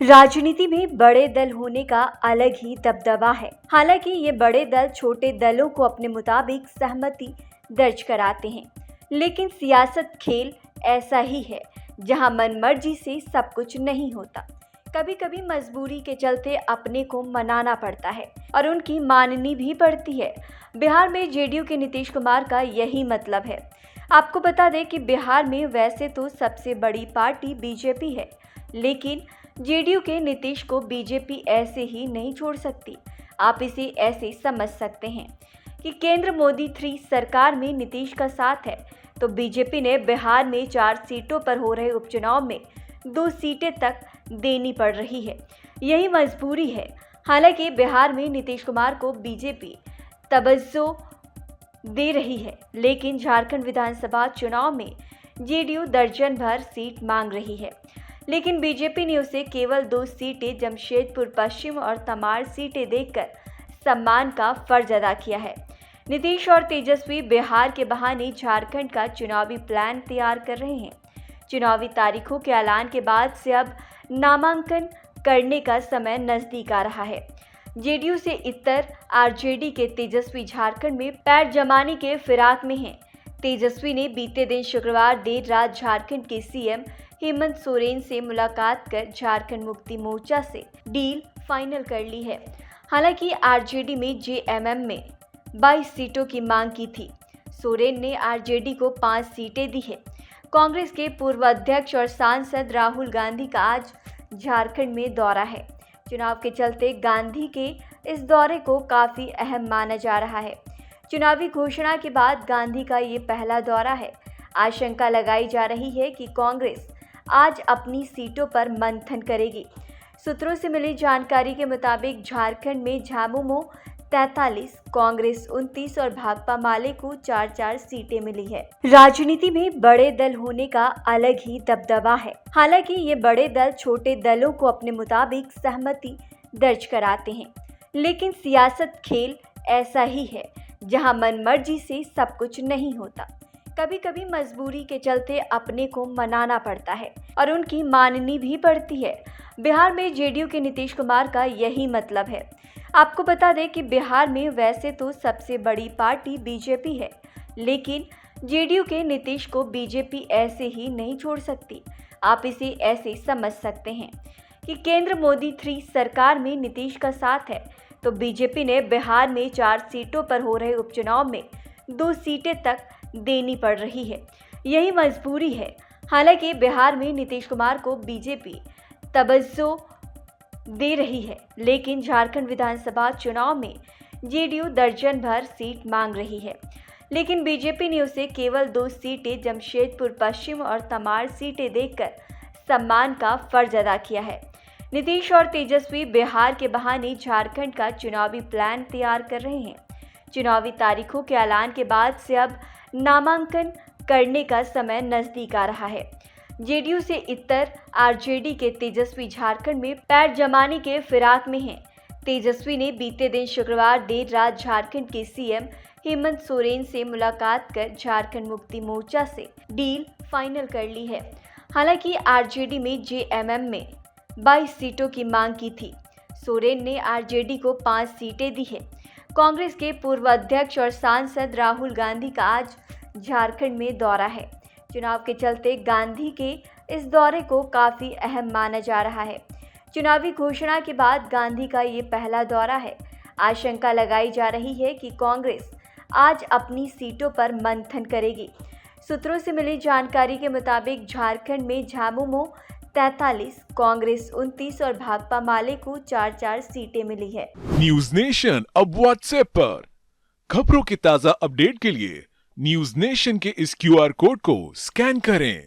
राजनीति में बड़े दल होने का अलग ही दबदबा है। हालांकि ये बड़े दल छोटे दलों को अपने मुताबिक सहमति दर्ज कराते हैं, लेकिन सियासत खेल ऐसा ही है जहां मनमर्जी से सब कुछ नहीं होता। कभी कभी मजबूरी के चलते अपने को मनाना पड़ता है और उनकी माननी भी पड़ती है। बिहार में जेडीयू के नीतीश कुमार का यही मतलब है। आपको बता दें कि बिहार में वैसे तो सबसे बड़ी पार्टी बीजेपी है, लेकिन जेडीयू के नीतीश को बीजेपी ऐसे ही नहीं छोड़ सकती। आप इसे ऐसे समझ सकते हैं कि केंद्र मोदी 3 सरकार में नीतीश का साथ है, तो बीजेपी ने बिहार में 4 सीटों पर हो रहे उपचुनाव में 2 सीटें तक देनी पड़ रही है। यही मजबूरी है। हालांकि बिहार में नीतीश कुमार को बीजेपी तवज्जो दे रही है, लेकिन झारखंड विधानसभा चुनाव में जेडीयू दर्जन भर सीट मांग रही है, लेकिन बीजेपी ने उसे केवल 2 सीटें जमशेदपुर पश्चिम और तमाड़ सीटें देकर सम्मान का फर्ज अदा किया है। नीतीश और तेजस्वी बिहार के बहाने झारखंड का चुनावी प्लान तैयार कर रहे हैं। चुनावी तारीखों के ऐलान के बाद से अब नामांकन करने का समय नजदीक आ रहा है। जेडीयू से इतर आरजेडी के तेजस्वी झारखंड में पैर जमाने के फिराक में हैं। तेजस्वी ने बीते दिन शुक्रवार देर रात झारखंड के सीएम हेमंत सोरेन से मुलाकात कर झारखंड मुक्ति मोर्चा से डील फाइनल कर ली है। हालांकि आरजेडी में जेएमएम में 22 सीटों की मांग की थी। सोरेन ने आरजेडी को 5 सीटें दी है। कांग्रेस के पूर्व अध्यक्ष और सांसद राहुल गांधी का आज झारखंड में दौरा है। चुनाव के चलते गांधी के इस दौरे को काफी अहम माना जा रहा है। चुनावी घोषणा के बाद गांधी का ये पहला दौरा है। आशंका लगाई जा रही है कि कांग्रेस आज अपनी सीटों पर मंथन करेगी। सूत्रों से मिली जानकारी के मुताबिक झारखंड में झामुमो 43, कांग्रेस 29 और भाकपा माले को 4-4 सीटें मिली है। राजनीति में बड़े दल होने का अलग ही दबदबा है। हालांकि ये बड़े दल छोटे दलों को अपने मुताबिक सहमति दर्ज कराते हैं, लेकिन सियासत खेल ऐसा ही है जहां मनमर्जी से सब कुछ नहीं होता। कभी कभी मजबूरी के चलते अपने को मनाना पड़ता है और उनकी माननी भी पड़ती है। बिहार में जेडीयू के नीतीश कुमार का यही मतलब है। आपको बता दें कि बिहार में वैसे तो सबसे बड़ी पार्टी बीजेपी है, लेकिन जेडीयू के नीतीश को बीजेपी ऐसे ही नहीं छोड़ सकती। आप इसे ऐसे समझ सकते हैं कि केंद्र मोदी 3 सरकार में नीतीश का साथ है, तो बीजेपी ने बिहार में 4 सीटों पर हो रहे उपचुनाव में 2 सीटें तक देनी पड़ रही है। यही मजबूरी है। हालांकि बिहार में नीतीश कुमार को बीजेपी तवज्जो दे रही है, लेकिन झारखंड विधानसभा चुनाव में जेडीयू दर्जन भर सीट मांग रही है, लेकिन बीजेपी ने उसे केवल 2 सीटें जमशेदपुर पश्चिम और तमाड़ सीटें देकर सम्मान का फर्ज अदा किया है। नीतीश और तेजस्वी बिहार के बहाने झारखंड का चुनावी प्लान तैयार कर रहे हैं। चुनावी तारीखों के ऐलान के बाद से अब नामांकन करने का समय नजदीक आ रहा है। जेडीयू से इतर आरजेडी के तेजस्वी झारखंड में पैर जमाने के फिराक में हैं। तेजस्वी ने बीते दिन शुक्रवार देर रात झारखंड के सीएम हेमंत सोरेन से मुलाकात कर झारखंड मुक्ति मोर्चा से डील फाइनल कर ली है। हालांकि आरजेडी में जेएमएम में 22 सीटों की मांग की थी। सोरेन ने आरजेडी को 5 सीटें दी है। कांग्रेस के पूर्व अध्यक्ष और सांसद राहुल गांधी का आज झारखंड में दौरा है। चुनाव के चलते गांधी के इस दौरे को काफी अहम माना जा रहा है। चुनावी घोषणा के बाद गांधी का ये पहला दौरा है। आशंका लगाई जा रही है कि कांग्रेस आज अपनी सीटों पर मंथन करेगी। सूत्रों से मिली जानकारी के मुताबिक झारखंड में झामुमो 43, कांग्रेस 29 और भाकपा माले को 4-4 सीटें मिली है। न्यूज नेशन अब व्हाट्सएप पर खबरों के ताजा अपडेट के लिए न्यूज नेशन के इस क्यूआर कोड को स्कैन करें।